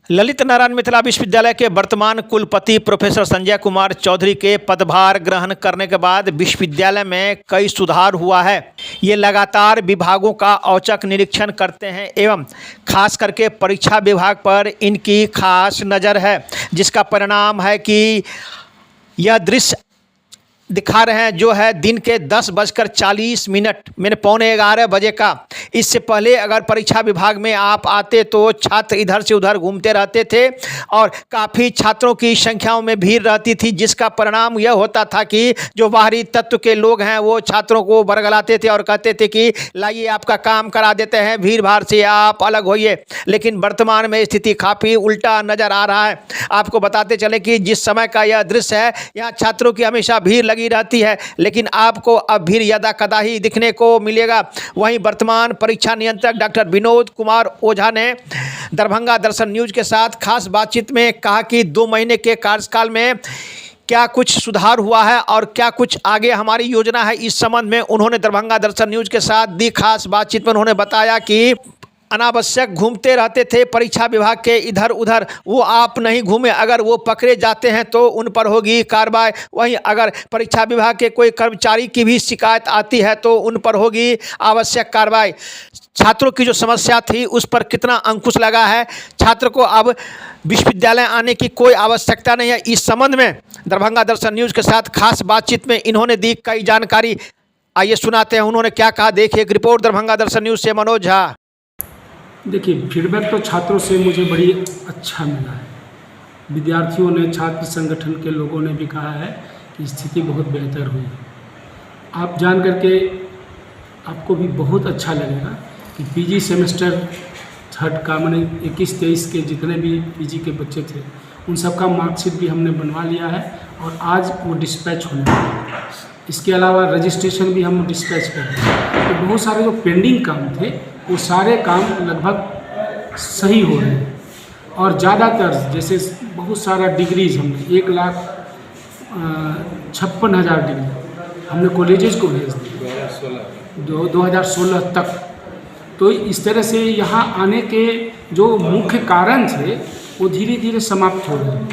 ललित नारायण मिथिला विश्वविद्यालय के वर्तमान कुलपति प्रोफेसर संजय कुमार चौधरी के पदभार ग्रहण करने के बाद विश्वविद्यालय में कई सुधार हुआ है। ये लगातार विभागों का औचक निरीक्षण करते हैं एवं खास करके परीक्षा विभाग पर इनकी खास नज़र है, जिसका परिणाम है कि यह दृश्य दिखा रहे हैं जो है दिन के 10:40 मैंने 11:45 बजे का। इससे पहले अगर परीक्षा विभाग में आप आते तो छात्र इधर से उधर घूमते रहते थे और काफ़ी छात्रों की संख्याओं में भीड़ रहती थी, जिसका परिणाम यह होता था कि जो बाहरी तत्व के लोग हैं वो छात्रों को बरगलाते थे और कहते थे कि लाइए आपका काम करा देते हैं, भीड़ भाड़ से आप अलग होइए। लेकिन वर्तमान में स्थिति काफ़ी उल्टा नज़र आ रहा है। आपको बताते चले कि जिस समय का यह दृश्य है, यहाँ छात्रों की हमेशा भीड़ लगी रहती है, लेकिन आपको अब भीड़ यदा कदा ही दिखने को मिलेगा। वहीं वर्तमान परीक्षा नियंत्रक डॉक्टर विनोद कुमार ओझा ने दरभंगा दर्शन न्यूज के साथ खास बातचीत में कहा कि 2 महीने के कार्यकाल में क्या कुछ सुधार हुआ है और क्या कुछ आगे हमारी योजना है। इस संबंध में उन्होंने दरभंगा दर्शन न्यूज के साथ दी खास बातचीत में उन्होंने बताया कि अनावश्यक घूमते रहते थे परीक्षा विभाग के इधर उधर, वो आप नहीं घूमे, अगर वो पकड़े जाते हैं तो उन पर होगी कार्रवाई। वहीं अगर परीक्षा विभाग के कोई कर्मचारी की भी शिकायत आती है तो उन पर होगी आवश्यक कार्रवाई। छात्रों की जो समस्या थी उस पर कितना अंकुश लगा है, छात्र को अब विश्वविद्यालय आने की कोई आवश्यकता नहीं है। इस संबंध में दरभंगा दर्शन न्यूज के साथ खास बातचीत में इन्होंने दी कई जानकारी। आइए सुनाते हैं उन्होंने क्या कहा। देखिए एक रिपोर्ट दरभंगा दर्शन न्यूज से मनोज झा। देखिए, फीडबैक तो छात्रों से मुझे बड़ी अच्छा मिला है। विद्यार्थियों ने, छात्र संगठन के लोगों ने भी कहा है कि स्थिति बहुत बेहतर हुई। आप जान करके आपको भी बहुत अच्छा लगेगा कि पीजी सेमेस्टर थर्ड का मैंने 21-23 के जितने भी पीजी के बच्चे थे उन सब का मार्कशीट भी हमने बनवा लिया है और आज वो डिस्पैच होने वाला है। इसके अलावा रजिस्ट्रेशन भी हम डिस्पैच कर रहे हैं। तो बहुत सारे जो पेंडिंग काम थे वो सारे काम लगभग सही हो रहे हैं और ज़्यादातर जैसे बहुत सारा डिग्रीज हमने 1,56,000 डिग्री हमने कॉलेजेस को भेज दी 2016 तक। तो इस तरह से यहाँ आने के जो मुख्य कारण थे वो धीरे धीरे समाप्त हो रहे हैं।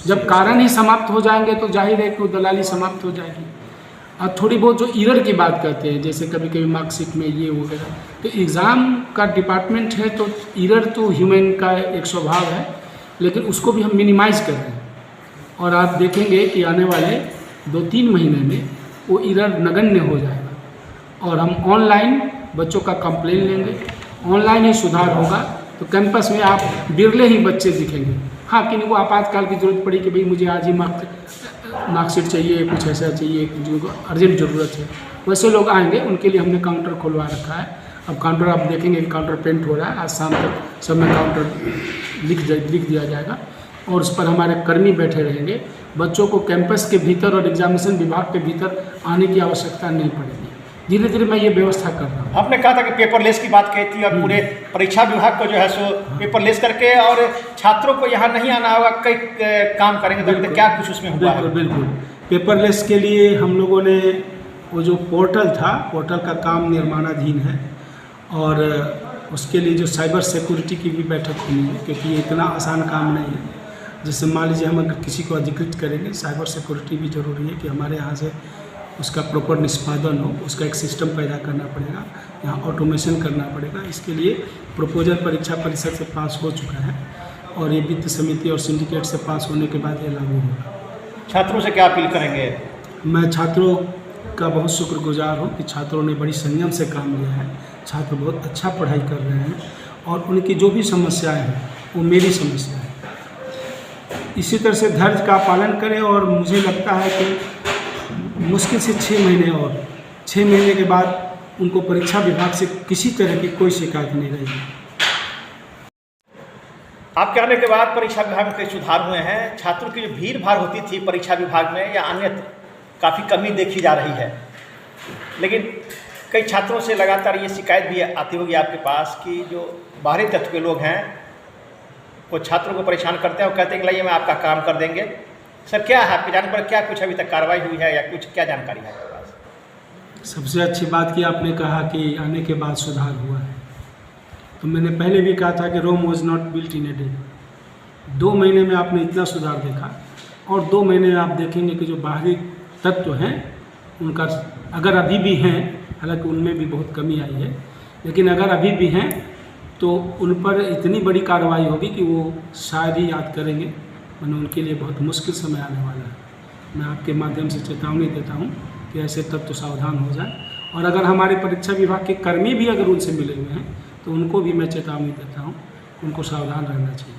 जब कारण ही समाप्त हो जाएंगे तो जाहिर है कि वो दलाली समाप्त हो जाएगी। और थोड़ी बहुत जो ईरर की बात करते हैं, जैसे कभी कभी मार्कशीट में ये वगैरह, तो एग्ज़ाम का डिपार्टमेंट है तो ईरर तो ह्यूमन का एक स्वभाव है, लेकिन उसको भी हम मिनिमाइज़ कर रहे हैं। और आप देखेंगे कि आने वाले 2-3 महीने में वो ईरर नगण्य हो जाएगा और हम ऑनलाइन बच्चों का कंप्लेन लेंगे, ऑनलाइन ही सुधार होगा। तो कैंपस में आप बिरले ही बच्चे दिखेंगे। हाँ, कि वो आपातकाल की ज़रूरत पड़ी कि भाई मुझे आज ही मार्कशीट चाहिए, कुछ ऐसा चाहिए जो अर्जेंट ज़रूरत है, वैसे लोग आएंगे। उनके लिए हमने काउंटर खुलवा रखा है। अब काउंटर आप देखेंगे कि काउंटर पेंट हो रहा है, आज शाम तक सब में काउंटर लिख दिया जाएगा और उस पर हमारे कर्मी बैठे रहेंगे। बच्चों को कैंपस के भीतर और एग्जामिनेशन विभाग के भीतर आने की आवश्यकता नहीं पड़ेगी। धीरे धीरे मैं ये व्यवस्था कर रहा हूँ। आपने कहा था कि पेपरलेस की बात कही थी और पूरे परीक्षा विभाग को जो है सो पेपरलेस करके और छात्रों को यहाँ नहीं आना होगा, कई काम करेंगे। तो क्या कुछ उसमें हुआ है? बिल्कुल पेपरलेस के लिए हम लोगों ने वो जो पोर्टल था, पोर्टल का काम निर्माणाधीन है और उसके लिए जो साइबर सिक्योरिटी की भी बैठक हुई है, क्योंकि ये इतना आसान काम नहीं है। जैसे मान लीजिए हम अगर किसी को अधिकृत करेंगे, साइबर सिक्योरिटी भी जरूरी है कि हमारे यहाँ से उसका प्रॉपर निष्पादन हो, उसका एक सिस्टम पैदा करना पड़ेगा, यहाँ ऑटोमेशन करना पड़ेगा। इसके लिए प्रपोजल परीक्षा परिषद से पास हो चुका है और ये वित्त समिति और सिंडिकेट से पास होने के बाद ये लागू होगा। छात्रों से क्या अपील करेंगे? मैं छात्रों का बहुत शुक्रगुजार हूँ कि छात्रों ने बड़ी संयम से काम लिया है। छात्र बहुत अच्छा पढ़ाई कर रहे हैं और उनकी जो भी समस्याएँ हैं वो मेरी समस्या है। इसी तरह से धैर्य का पालन करें और मुझे लगता है कि मुश्किल से 6 महीने और 6 महीने के बाद उनको परीक्षा विभाग से किसी तरह की कोई शिकायत नहीं रहेगी। आपके आने के बाद परीक्षा विभाग में कई सुधार हुए हैं। छात्रों की जो भीड़ भाड़ होती थी परीक्षा विभाग में या अन्य काफ़ी कमी देखी जा रही है, लेकिन कई छात्रों से लगातार ये शिकायत भी आती होगी आपके पास कि जो बाहरी तत्व के लोग हैं वो छात्रों को परेशान करते हैं और कहते हैं कि लाइए मैं आपका काम कर देंगे। सर क्या है आपके जाने पर, क्या कुछ अभी तक कार्रवाई हुई है या कुछ क्या जानकारी है आपके पास? सबसे अच्छी बात कि आपने कहा कि आने के बाद सुधार हुआ है। तो मैंने पहले भी कहा था कि Rome was not built in a day. 2 महीने में आपने इतना सुधार देखा, और 2 महीने में आप देखेंगे कि जो बाहरी तत्व हैं उनका अगर अभी भी हैं, हालांकि उनमें भी बहुत कमी आई है, लेकिन अगर अभी भी हैं तो उन पर इतनी बड़ी कार्रवाई होगी कि वो शायद ही याद करेंगे, वरना उनके लिए बहुत मुश्किल समय आने वाला है। मैं आपके माध्यम से चेतावनी देता हूँ कि ऐसे तत्व सावधान हो जाए, और अगर हमारे परीक्षा विभाग के कर्मी भी अगर उनसे मिले हुए हैं तो उनको भी मैं चेतावनी देता हूँ, उनको सावधान रहना चाहिए।